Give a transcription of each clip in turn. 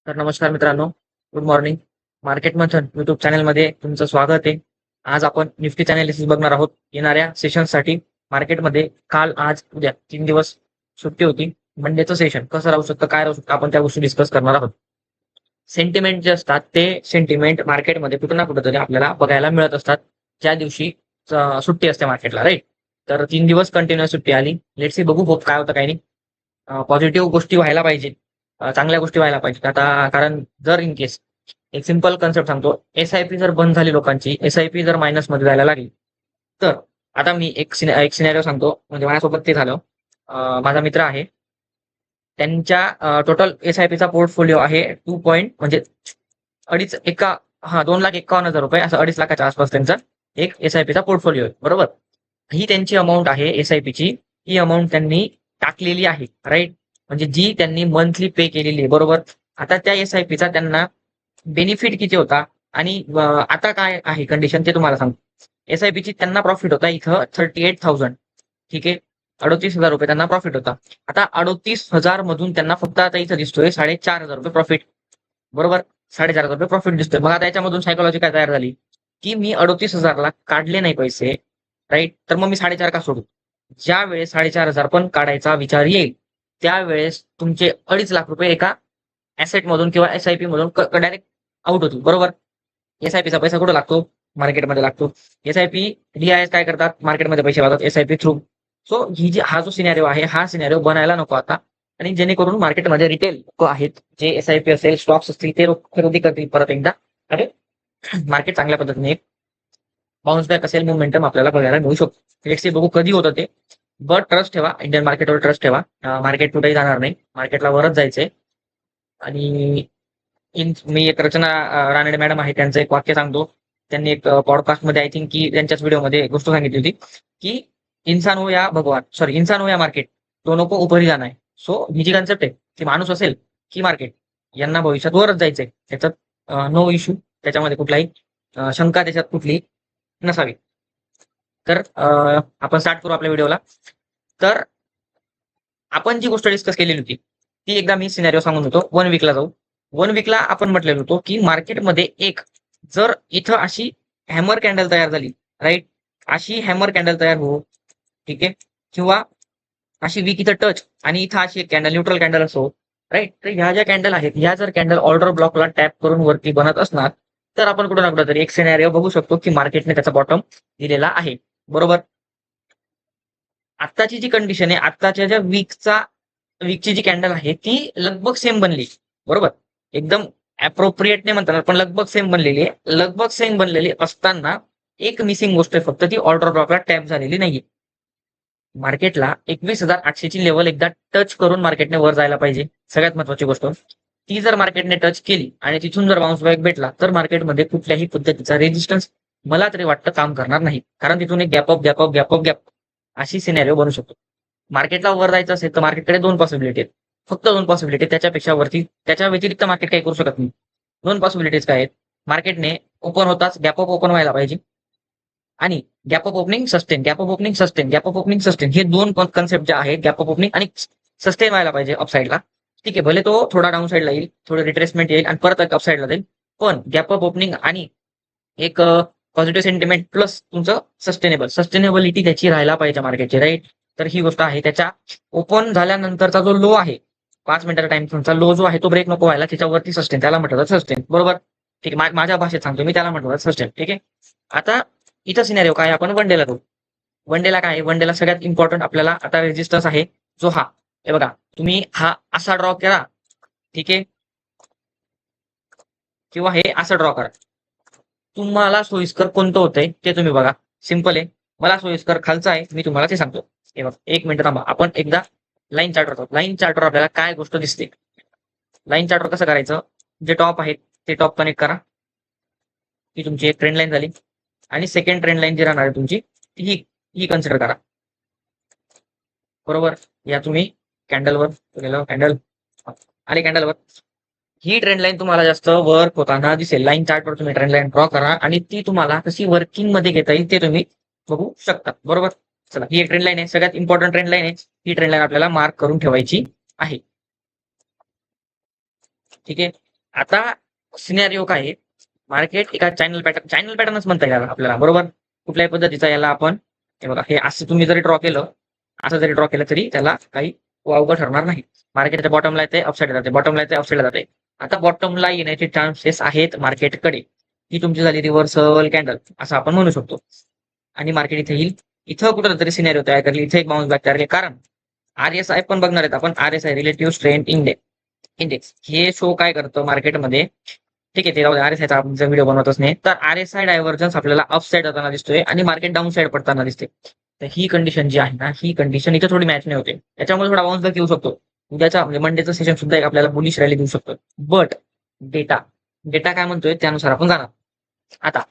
तर नमस्कार मित्रांनो, गुड मॉर्निंग. मार्केट मंथन युट्यूब चॅनलमध्ये तुमचं स्वागत आहे. आज आपण निफ्टीचे अनालिसिस बघणार आहोत. येणाऱ्या सेशनसाठी मार्केटमध्ये काल, आज, उद्या 3 दिवस सुट्टी होती. मंडेचं सेशन कसं राहू शकतं, काय राहू शकतं, आपण त्या गोष्टी डिस्कस करणार आहोत. सेंटिमेंट जे असतात ते सेंटिमेंट मार्केटमध्ये कुठं ना कुठं तरी आपल्याला बघायला मिळत असतात, ज्या दिवशी सुट्टी असते मार्केटला, राईट. तर 3 दिवस कंटिन्युअस सुट्टी आली. लेट्स सी, बघू होप काय होतं काही नाही. पॉझिटिव्ह गोष्टी व्हायला पाहिजे, चांगल्या गोष्टी व्हायला पाहिजेत आता. कारण जर इन केस, एक सिंपल कन्सेप्ट सांगतो, एसआयपी जर बंद झाली लोकांची, एसआयपी जर मायनस मध्ये जायला लागली, तर आता मी एक सिनेरिओ सांगतो. म्हणजे माझ्यासोबत ते झालं. माझा मित्र आहे, त्यांच्या टोटल एसआयपीचा पोर्टफोलिओ आहे 2 पॉईंट, म्हणजे अडीच एका, 2,51,000 रुपये, असं 2.5 लाखाच्या आसपास त्यांचा एक एसआयपीचा पोर्टफोलिओ आहे, बरोबर. ही त्यांची अमाऊंट आहे एसआयपीची. ही अमाऊंट त्यांनी टाकलेली आहे, राईट. म्हणजे जी त्यांनी मंथली पे केलेली आहे, बरोबर. आता त्या एसआयपीचा त्यांना बेनिफिट किती होता आणि आता काय आहे कंडिशन ते तुम्हाला सांगतो. एसआयपीची त्यांना प्रॉफिट होता इथं 38,000, ठीक आहे. 38,000 रुपये त्यांना प्रॉफिट होता. आता 38,000 मधून त्यांना फक्त आता इथं दिसतोय 4,500 रुपये प्रॉफिट, बरोबर. 4,500 रुपये प्रॉफिट दिसतोय. मग आता याच्यामधून सायकोलॉजी काय तयार झाली, की मी 38,000ला काढले नाही पैसे, राईट. तर मग मी 4,500 का सोडू. ज्या वेळेस 4,500 पण काढायचा विचार येईल, त्यावेळेस तुमचे 2.5 लाख रुपये एका ऍसेट मधून किंवा एसआयपी मधून डायरेक्ट आउट होतील, बरोबर. एसआयपीचा पैसा कुठे लागतो, मार्केटमध्ये लागतो. एसआयपी डीआयएस काय करतात, मार्केटमध्ये पैसे लावतात एसआयपी थ्रू. सो हा जो सिनेरिओ आहे, हा सिनेरिओ बनायला नको आता. आणि जेणेकरून मार्केटमध्ये रिटेल लोक आहेत, जे एसआयपी असेल, स्टॉक्स असतील, ते लोक खरेदी करतील परत एकदा. अरे मार्केट चांगल्या पद्धतीने बाउन्स बॅक असेल, मोमेंटम आपल्याला बघायला मिळू शकतो. लेट्स सी, बघू कधी होतं ते. बट ट्रस्ट ठेवा, इंडियन मार्केटवर ट्रस्ट ठेवा. मार्केट कुठेही जाणार नाही, मार्केटला वरच जायचंय. आणि मी एक रचना रानडे मॅडम आहे, त्यांचं एक वाक्य सांगतो. त्यांनी एक पॉडकास्टमध्ये, आय थिंक की त्यांच्याच व्हिडिओमध्ये गोष्ट सांगितली होती, की इंसान हो या भगवान, सॉरी, इंसान हो या मार्केट, दोनों को ऊपर ही जाना है. सो ही जी कन्सेप्ट आहे, की माणूस असेल की मार्केट, यांना भविष्यात वरच जायचंय. त्याच्यात नो इश्यू, त्याच्यामध्ये कुठलाही शंका त्याच्यात कुठली नसावी. तर आपण स्टार्ट करू आपल्या व्हिडिओला. तर आपण जी गोष्ट डिस्कस केलेली होती, ती एकदा मी सिनेरिओ सांगून होतो. 1 वीकला जाऊ. 1 वीकला आपण म्हटलेलं होतो, की मार्केटमध्ये एक, जर इथं अशी हॅमर कॅन्डल तयार झाली, राईट, अशी हॅमर कॅन्डल तयार हो, ठीक आहे, किंवा अशी वीक इथं टच आणि इथं अशी एक कॅन्डल, न्यूट्रल कॅन्डल असो, राईट. तर ह्या ज्या कॅन्डल आहेत, ह्या जर कॅन्डल ऑर्डर ब्लॉकला टॅप करून वरती बनत असणार, तर आपण कुठं ना कुठं तरी एक सिनेरिओ बघू शकतो, की मार्केटने त्याचा बॉटम दिलेला आहे, बरोबर. आत्ताची जी कंडिशन आहे, आत्ताच्या ज्या वीकची जी कॅन्डल आहे, ती लगभग सेम बनली, बरोबर. एकदम अप्रोप्रिएट नाही म्हणतात, पण लगभग सेम बनलेली आहे. लगभग सेम बनलेली असताना एक मिसिंग गोष्ट आहे फक्त, ती ऑर्डर ब्लॉकला टॅप झालेली नाहीये. मार्केटला 21,800ची लेवल एकदा टच करून मार्केटने वर जायला पाहिजे, सगळ्यात महत्वाची गोष्ट. ती जर मार्केटने टच केली आणि तिथून जर बाउन्स बॅक भेटला, तर मार्केटमध्ये कुठल्याही पद्धतीचा रेजिस्टन्स मला तरी वाटतं काम करणार नाही. कारण तिथून एक gap up, gap up, gap up, gap अशी सिनेरिओ बनू शकतो. मार्केटला वर जायचं असेल तर मार्केटकडे 2 पॉसिबिलिटी आहेत, फक्त 2 पॉसिबिलिटी. त्याच्यापेक्षा वरती, त्याच्या व्यतिरिक्त मार्केट काही करू शकत नाही. 2 पॉसिबिलिटीज काय आहेत, मार्केटने ओपन होताच गॅप अप ओपन व्हायला पाहिजे, आणि gap up opening sustain, gap up opening sustain, gap up opening sustain, हे 2 कन्सेप्ट जे आहेत, गॅप अप ओपनिंग आणि सस्टेन व्हायला पाहिजे अपसाईडला. ठीक आहे, भले तो थोडा डाऊन साईडला येईल, थोडं रिट्रेसमेंट येईल आणि परत अपसाईडला जाईल, पण गॅप अप ओपनिंग आणि एक पॉझिटिव्ह सेंटिमेंट प्लस तुमचं सस्टेनेबिलिटी त्याची राहायला पाहिजे मार्केटची, राईट. तर ही गोष्ट आहे. त्याच्या ओपन झाल्यानंतरचा जो लो आहे, 5 मिनिटाचा टाइम फ्रेमचा लो जो आहे, तो ब्रेक नको व्हायला, त्याच्यावरती सस्टेन, त्याला म्हटलं सस्टेन, बरोबर. ठीक आहे, माझ्या भाषेत सांगतो मी, त्याला म्हटलं सस्टेन, ठीक आहे. आता इथं सिनेरिओ काय, आपण वन डेला करू. वन डेला काय आहे, वन डेला सगळ्यात इम्पॉर्टंट आपल्याला आता रेजिस्टन्स आहे, जो हा, हे बघा, तुम्ही हा असा ड्रॉ करा, ठीक आहे, किंवा हे असं ड्रॉ करा. तुम्हाला सोयीस्कर कोणतं होतंय ते तुम्ही बघा. सिंपल आहे. मला सोयीस्कर खालचं आहे, मी तुम्हाला ते सांगतो. हे बघा, 1 मिनिट थांबा, आपण एकदा लाईन चार्टवर जाऊ. लाईन चार्टवर आपल्याला काय गोष्ट दिसते, लाईन चार्टवर कसं करायचं, जे टॉप आहेत ते टॉप कनेक्ट करा, ही तुमची एक ट्रेंड लाईन झाली. आणि सेकंड ट्रेंड लाईन जी राहणार आहे तुमची, ही ही कन्सिडर करा, बरोबर. या तुम्ही कॅन्डलवर गेलो, कॅन्डल आणि कॅन्डलवर ही ट्रेंड लाईन तुम्हाला जास्त वर्क होताना दिसेल. लाईन चार्टवर तुम्ही ट्रेंड लाईन ड्रॉ करा आणि ती तुम्हाला कशी वर्किंग मध्ये घेता येईल ते तुम्ही बघू शकता, बरोबर. चला, ही एक ट्रेंड लाईन आहे, सगळ्यात इम्पॉर्टंट ट्रेंड लाईन आहे. ही ट्रेंड लाईन आपल्याला मार्क करून ठेवायची आहे, ठीक आहे. आता सिनेरिओ काय आहे, मार्केट एका चॅनल पॅटर्नच म्हणता येईल आपल्याला, बरोबर. कुठल्याही पद्धतीचा याला आपण, हे बघा, हे असं तुम्ही जरी ड्रॉ केलं, असं जरी ड्रॉ केलं तरी त्याला काही अवघड ठरणार नाही. मार्केटच्या बॉटमला येते, अपसाईड जाते, बॉटमला येते, अपसाईड जाते. आता बॉटमला येण्याचे चान्सेस आहेत मार्केटकडे, ही तुमची झाली रिव्हर्सल कॅन्डल असं आपण म्हणू शकतो. आणि मार्केट इथे येईल, इथं कुठं सिनेरिओ तयार करली, इथे एक बाउन्स बॅक तयार केली. कारण RSI पण बघणार आहेत आपण, RSI रिलेटिव्ह स्ट्रेंथ इंडेक्स हे शो काय करतं मार्केटमध्ये. ठीक आहे, ते राहू RSIचा आपण व्हिडिओ बनवतच नाही. तर RSI डायव्हर्जन्स आपल्याला अपसाईड जाताना दिसतोय आणि मार्केट डाऊन साईड पडताना दिसते. तर ही कंडिशन जी आहे ना, ही कंडिशन इथे थोडी मॅच नाही होते, त्याच्यामुळे थोडा बाउन्स बॅक येऊ शकतो. उद्याचा म्हणजे मंडेचं सेशन सुद्धा एक आपल्याला बुलिश रॅली देऊ शकतो. बट डेटा डेटा काय म्हणतोय त्यानुसार आपण जाणार. आता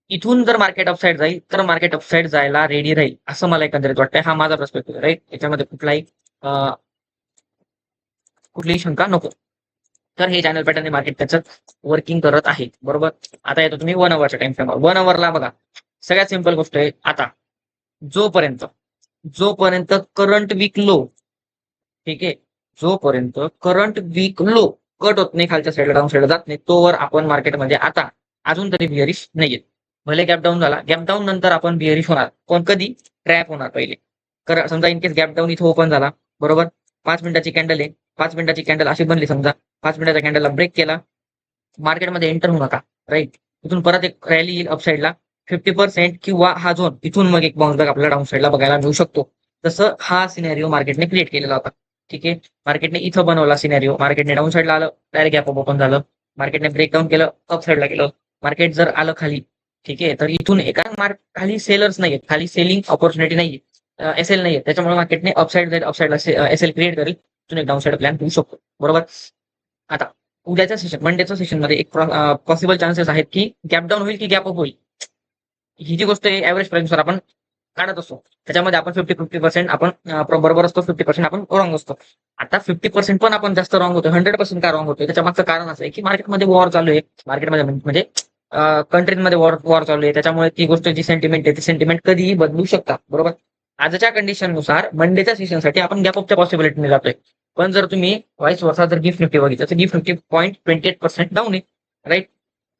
इथून जर मार्केट अपसाईड जाईल तर मार्केट अपसाईड जायला रेडी राहील असं मला एकंदरीत वाटतंय. हा माझा पर्स्पेक्टिव्ह राईट, याच्यामध्ये कुठलीही शंका नको. तर हे चॅनल पॅटर्न मार्केट त्याचं वर्किंग करत आहे, बरोबर. आता येतो तुम्ही 1 अवरच्या टाइम फ्रेमवर. 1 अवरला बघा, सगळ्यात सिंपल गोष्ट आहे. आता जोपर्यंत जोपर्यंत करंट वीक लो, ठीक आहे, जोपर्यंत करंट वीक लो कट होत नाही, खालच्या साईडला डाऊन साईडला जात नाही, तोवर आपण मार्केटमध्ये आता अजून तरी बिअरिश नाहीये. भले गॅप डाऊन झाला, गॅप डाऊन नंतर आपण बिअरिश होणार, पण कधी ट्रॅप होणार पहिले. समजा इन केस गॅप डाऊन इथं ओपन झाला, बरोबर, 5 मिनिटाची कॅन्डल आहे, 5 मिनिटाची कॅन्डल अशी बनली, समजा 5 मिनिटाच्या कॅन्डलला ब्रेक केला, मार्केटमध्ये एंटर होऊ नका, राईट. इथून परत एक रॅली येईल अपसाईडला 50% किंवा हा झोन, इथून मग एक बाउन्स बॅक आपल्याला डाऊन साईडला बघायला मिळू शकतो. तसं हा सिनेरिओ मार्केटने क्रिएट केलेला होता. ठीक आहे, मार्केटने इथं बनवला सिनेरिओ, मार्केटने डाऊन साईडला आलं, डायरेक्ट गॅप ओपन झालं, मार्केटने ब्रेकडाऊन केलं, अप साईडला गेलं, मार्केट जर आलं खाली, ठीक आहे, तर इथून एका खाली सेलर्स नाहीये, खाली सेलिंग ऑपॉर्च्युनिटी नाहीये, SL नाहीये, त्याच्यामुळे मार्केटने अपसाईड जाईल, अपसाईडला SL क्रिएट करेल, इथून एक डाऊन साईड प्लॅन होऊ शकतो, बरोबर. आता उद्याच्या सेशन, मंडेच्या सेशन मध्ये एक पॉसिबल चान्सेस आहेत की गॅप डाऊन होईल की गॅप अप होईल. ही जी गोष्ट आहे ऍव्हरेज प्राइसनुसार आपण काढत असतो, त्याच्यामध्ये आपण 50% आपण बरोबर असतो, 50% आपण रॉंग असतो. आता 50% पण आपण जास्त रॉंग होतो, 100% का रॉंग होतोय, त्याच्या मागचं कारण असं आहे की मार्केटमध्ये वॉर चालू आहे, मार्केटमध्ये म्हणजे कंट्रीमध्ये वॉर चालू आहे, त्याच्यामुळे ती गोष्ट जी सेंटिमेंट आहे ती सेंटिमेंट कधीही बदलू शकतात, बरोबर. आजच्या कंडिशननुसार मंडेच्या सेशनसाठी आपण गॅप अपच्या पॉसिबिलिटीने जातोय. पण जर तुम्ही वाईस वर्षा जर गिफ्ट निफ्टी बघितलं तर गिफ्ट निफ्टी 0.28% डाऊन आहे, राईट.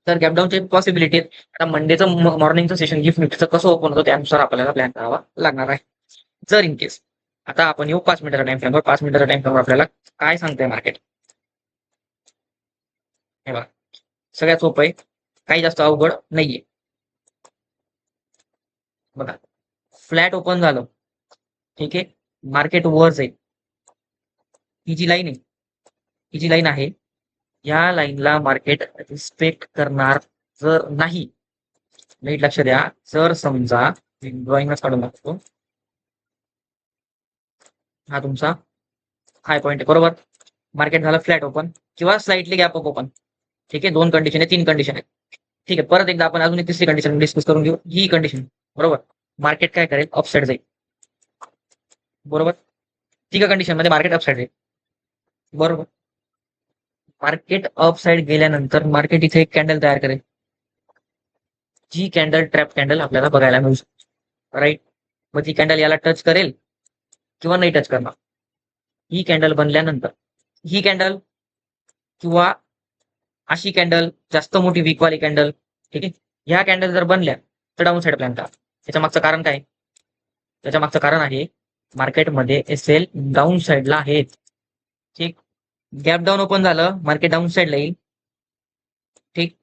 तर गॅप डाऊनची पॉसिबिलिटी आहे. आता मंडेचं मॉर्निंगचं सेशन गिफ्ट निफ्टीचं कसं ओपन होतं त्यानुसार आपल्याला प्लॅन करावा लागणार आहे. जर इन केस आता आपण येऊ 5 मिनिटाचा टाइम फ्रेमवर, 5 मिनिटाचा टाइम फ्रेमवर आपल्याला काय सांगतंय मार्केट, हे बघा, सगळ्यात सोपं आहे, काही जास्त अवघड नाहीये. बघा, फ्लॅट ओपन झालं, ठीक आहे, मार्केट वर जाईल, ही जी लाईन आहे, ही जी लाईन आहे, या लाईनला मार्केट रिस्पेक्ट करणार जर नाही, नीट लक्ष द्या, जर समजा ड्रॉइंगच काढून दाखवतो, हा तुमचा हाय पॉईंट आहे, बरोबर. मार्केट झालं फ्लॅट ओपन किंवा स्लाइटली गॅप अप ओपन, ठीक आहे, 2 कंडिशन आहे, 3 कंडिशन आहे, ठीक आहे. परत एकदा आपण अजून एक तिसरी कंडिशन डिस्कस करून घेऊ, ही कंडिशन, बरोबर. मार्केट काय करेल, अपसाईड जाईल, बरोबर. तिघा कंडिशन मध्ये मार्केट अपसाईड जाईल, बरोबर. मार्केट अपसाईड गेल्यानंतर मार्केट इथे एक कॅन्डल तयार करेल, जी कॅन्डल ट्रॅप कॅन्डल आपल्याला बघायला मिळू शकते, राईट. मग ती कॅन्डल याला टच करेल किंवा नाही टच करणार. ही कॅन्डल बनल्यानंतर ही कॅन्डल किंवा अशी कॅन्डल, जास्त मोठी वीकवाली कॅन्डल, ठीक आहे, ह्या कॅन्डल जर बनल्या तर डाऊन साईड प्लॅन करा. त्याच्या मागचं कारण काय, त्याच्या मागचं कारण आहे मार्केटमध्ये SL डाऊन साईडला आहेत, ठीक. गॅप डाऊन ओपन झालं, मार्केट डाऊन साईडला येईल, ठीक.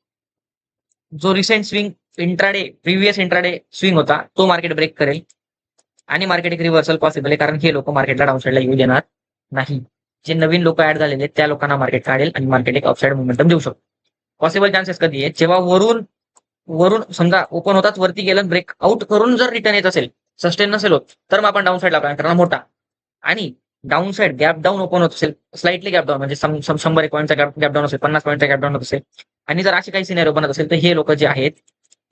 जो recent swing intraday, previous intraday swing होता तो मार्केट ब्रेक करेल आणि मार्केट एक रिव्हर्सल पॉसिबल आहे, कारण हे लोक मार्केटला डाऊन साईडला येऊ देणार नाही. जे नवीन लोक ऍड झालेले त्या लोकांना मार्केट काढेल आणि मार्केट एक अपसाईड मोमेंटम देऊ शकतो. पॉसिबल चान्सेस कधी आहे, जेव्हा वरून वरून समजा ओपन होताच वरती गेलं, ब्रेकआउट करून जर रिटर्न येत असेल, सस्टेन नसेल होत, तर मग आपण डाऊन साईडला प्लॅन करणार मोठा. आणि down side gap down open होत असेल, स्लाइटली गॅप डाऊन म्हणजे 100 पॉईंटचा गॅप डाऊन असेल, 50 पॉईंटचा गॅप डाऊन होत असेल, आणि जर अशी काही सिनेरिओ बनत असेल, तर हे लोक जे आहेत,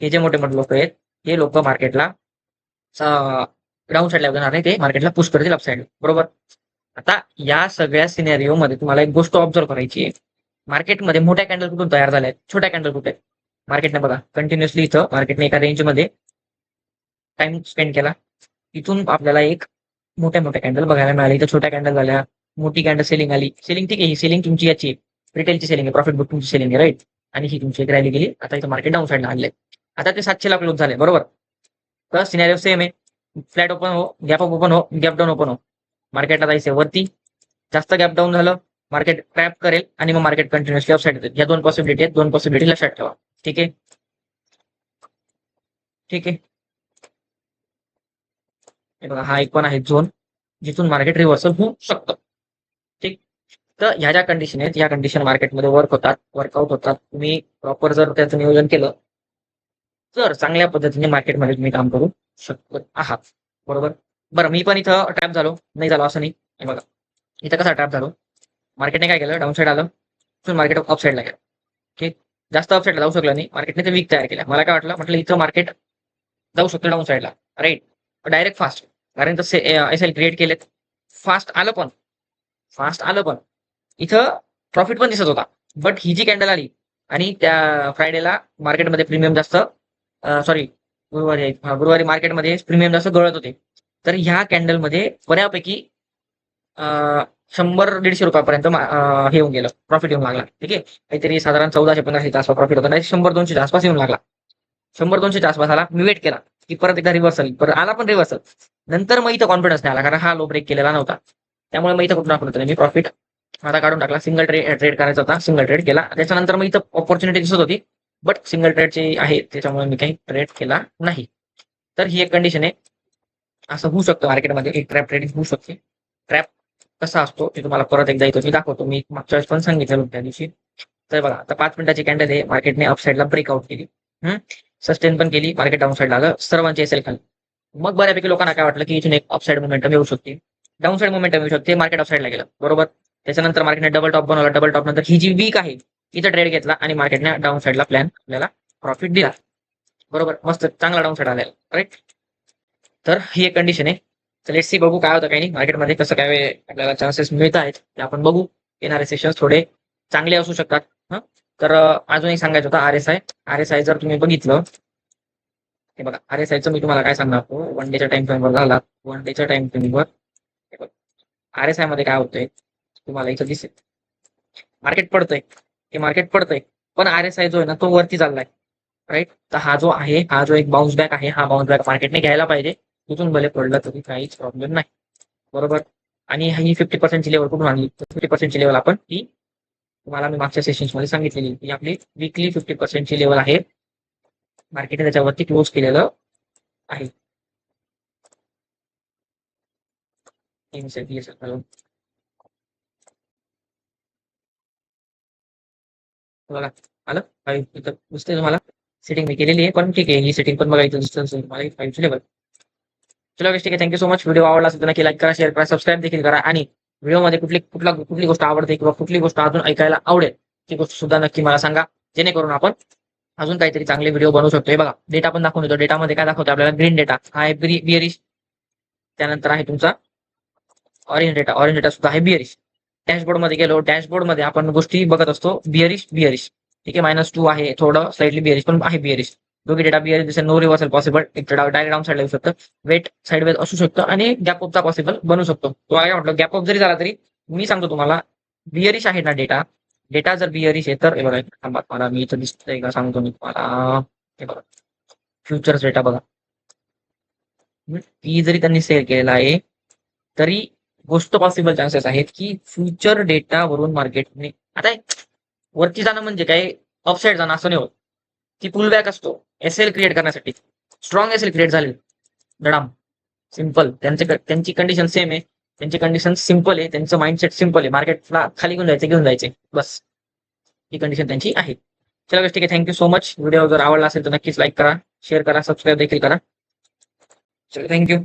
हे जे मोठे मोठे लोक आहेत, हे लोक मार्केटला डाऊन साईडला येणार नाही, ते मार्केटला पुश करतील अपसाईड, बरोबर. आता या सगळ्या सिनेरिओ मध्ये तुम्हाला एक गोष्ट ऑब्झर्व करायची आहे, मार्केटमध्ये मोठ्या कॅन्डल कुठून तयार झाल्या आहेत, छोट्या कॅन्डल कुठे आहेत. मार्केटने बघा कंटिन्युअसली इथं मार्केटने एका रेंजमध्ये टाइम स्पेंड केला, इथून आपल्याला एक मोठ्या मोठ्या कॅन्डल बघायला मिळाली, इथं छोट्या कॅन्डल झाल्या, मोठी कॅन्डल सेलिंग आली, सेलिंग ठीक आहे, ही सेलिंग तुमची याची रिटेलची सेलिंग आहे, प्रॉफिट बुकिंगची सेलिंग आहे, राईट. आणि ही तुमची एक रॅली गेली. आता इथं मार्केट डाऊन साईडला आणलंय. आता ते 700 ला क्लोज झाले, बरोबर. तर सिनॅरिओ सेम आहे. फ्लॅट ओपन हो, गॅप अप ओपन हो, गॅप डाऊन ओपन हो, मार्केटला जायचंय वरती. जास्त गॅप डाऊन झालं, मार्केट ट्रॅप करेल आणि मग मार्केट कंटिन्युअसली अपसाईड येते. या 2 पॉसिबिलिटी आहेत. 2 पॉसिबिलिटी लक्षात ठेवा. ठीक आहे, ठीक आहे. हे बघा, हा एक पण आहे झोन जिथून मार्केट रिव्हर्सल होऊ शकतं. ठीक. तर ह्या ज्या कंडिशन आहेत, या कंडिशन मार्केटमध्ये वर्कआउट होतात. तुम्ही प्रॉपर जर त्याचं नियोजन केलं तर चांगल्या पद्धतीने मार्केटमध्ये तुम्ही काम करू शकत आहात, बरोबर. बरं, मी पण इथं ट्रॅप झालो, नाही झालो असं नाही. हे बघा, इथं कसा ट्रॅप झालो, मार्केटने काय केलं, डाऊन साईड आलं, मार्केट अप साईडला गेलं. ठीक. जास्त अप साईडला जाऊ शकलं नाही, मार्केटने ते वीक तयार केल्या. मला काय वाटलं, म्हटलं इथं मार्केट जाऊ शकतो डाऊन साईडला, राईट. डायरेक्ट फास्ट, कारण तसे एस एल क्रिएट केलेत, फास्ट आलं पण, इथं प्रॉफिट पण दिसत होता. बट ही जी कॅन्डल आली आणि त्या फ्रायडेला मार्केटमध्ये प्रीमियम जास्त, सॉरी गुरुवारी मार्केटमध्ये प्रीमियम जास्त गळत होते. तर ह्या कॅन्डलमध्ये बऱ्यापैकी 100-150 रुपयापर्यंत हे येऊन गेलं, प्रॉफिट येऊन लागला. ठीक आहे, काहीतरी साधारण 1415 आसपास प्रॉफिट होता, नाही 100-200 आसपास येऊन लागला. 100-200 आसपास आला. मी वेट केला की परत एकदा रिव्हर्सल, परत आला पण रिव्हर्सल. नंतर मग इथं कॉन्फिडन्स नाही आला, कारण हा लो ब्रेक केलेला नव्हता. त्यामुळे मग इथं कुठून आपण मी प्रॉफिट आता काढून टाकला. सिंगल ट्रेड करायचा होता, सिंगल ट्रेड केला. त्याच्यानंतर मग इथं ऑपॉर्च्युनिटी दिसत होती, बट सिंगल ट्रेडची आहे त्याच्यामुळे मी काही ट्रेड केला नाही. तर ही एक कंडिशन आहे. असं होऊ शकतं मार्केटमध्ये, एक ट्रॅप ट्रेडिंग होऊ शकते. ट्रॅप कसा असतो ते तुम्हाला परत एकदा इथं मी दाखवतो. मी मागच्या वेळेस पण सांगितलं त्या दिवशी. तर बघा, आता 5 मिनिटाची कॅन्डल आहे, मार्केटने अपसाईडला ब्रेकआउट केली, सस्टेन पण केली, मार्केट डाऊन साईडला आलं, सर्वांची एसएल खाली. मग बऱ्यापैकी लोकांना काय वाटलं की इथून एक अपसाईड मोमेंटम येऊ शकते, डाऊन साईड मोमेंटम येऊ शकते, मार्केट अपसाईडला गेलं, बरोबर. त्याच्यानंतर मार्केटने डबल टॉप बनवला, डबल टॉप नंतर ही जी वीक आहे इथं ट्रेड घेतला आणि मार्केटने डाऊन साईडला प्लॅन आपल्याला प्रॉफिट दिला, बरोबर. मस्त चांगला डाऊन साईड आलेला, राईट. तर ही एक कंडिशन आहे. तर लेट्स सी, बघू काय होतं काही नाही मार्केटमध्ये, कसं काय आपल्याला चान्सेस मिळत आहेत ते आपण बघू. येणारे सेशन्स थोडे चांगले असू शकतात. तर अजूनही सांगायचं होतं आरएसआय जर तुम्ही बघितलं, हे बघा, आरएसआयचं मी तुम्हाला काय सांगणार, 1 डेच्या टाइम फ्रेमवर झाला, 1 डेच्या टाइम फ्रेमवर आरएसआय मध्ये काय होतंय तुम्हाला इथं दिसेल, मार्केट पडतंय, पण आरएसआय जो आहे ना तो वरती चाललाय, राईट. तर हा जो आहे, हा जो एक बाउन्स बॅक आहे, हा बाउन्स बॅक मार्केटने घ्यायला पाहिजे. तिथून भले पडलं तरी काहीच प्रॉब्लेम नाही, बरोबर. आणि ही 50% लेवल कुठून आणली, 50% लेवल आपण ती तुम्हाला मी मागच्या सेशन्स मध्ये सांगितलेली, की आपली वीकली 50% लेवल आहे, मार्केटने त्याच्यावरती क्लोज केलेलं आहे. बघा, आलं 5 इथं दिसतंय तुम्हाला, सेटिंग मी केलेली आहे, पण ठीक आहे, ही सेटिंग पण बघा इथं दिसतं तुम्हाला 5 लेवल. चला ठीक आहे, थँक्यू सो मच. व्हिडिओ आवडला असेल तर नक्की लाईक करा, शेअर करा, सबस्क्राईब देखील करा. आणि व्हिडिओमध्ये कुठली गोष्ट आवडते किंवा कुठली गोष्ट अजून ऐकायला आवडेल ती गोष्ट सुद्धा नक्की मला सांगा, जेणेकरून आपण अजून काहीतरी चांगले व्हिडिओ बनवू शकतो. हे बघा, डेटा पण दाखवून देतो. डेटामध्ये काय दाखवतो आपल्याला, ग्रीन डेटा हा आहे बिअरिश, त्यानंतर आहे तुमचा ऑरेंज डेटा सुद्धा आहे बिअरिश. डॅशबोर्ड मध्ये गेलो, डॅशबोर्ड मध्ये आपण गोष्टी बघत असतो बिअरिश. ठीक आहे, -2 आहे, थोडं स्लाइटली बिअरिश पण आहे बिअरिश. दोघी डेटा बिअरिश दिसेल, नो रिव्हर्सल पॉसिबल, एक डायरेक्ट डाऊन साईड येऊ शकतं, वेट साईडवेज असू शकतं आणि गॅप अपचा पॉसिबल बनू शकतो. तो काय म्हटलं, गॅप अप जरी झाला तरी मी सांगतो तुम्हाला, बिअरिश आहे ना डेटा जर बिअरिश आहे तर हे बघा, थांबा मला मी इथं दिसतंय का सांगतो मी तुम्हाला. हे बघा, फ्युचर्स डेटा बघा, पी जरी त्यांनी सेल केलेला आहे तरी गोष्ट पॉसिबल चान्सेस आहेत की फ्युचर डेटावरून मार्केटने आता वरती जाणं म्हणजे काय, अपसाईड जाणं असं नाही होत. ती पुल बॅक असतो एसएल क्रिएट करण्यासाठी. स्ट्रॉंग एसएल क्रिएट झाले, धडाम, सिंपल. त्यांची कंडिशन सेम आहे, त्यांची कंडिशन सिंपल आहे, त्यांचं माइंडसेट सिंपल आहे, मार्केटला खाली घेऊन जायचे बस, ही कंडिशन त्यांची आहे. चला ठीक आहे, थँक्यू सो मच. व्हिडिओ जर आवडला असेल तर नक्कीच लाईक करा, शेअर करा, सबस्क्राईब देखील करा. चला, थँक्यू.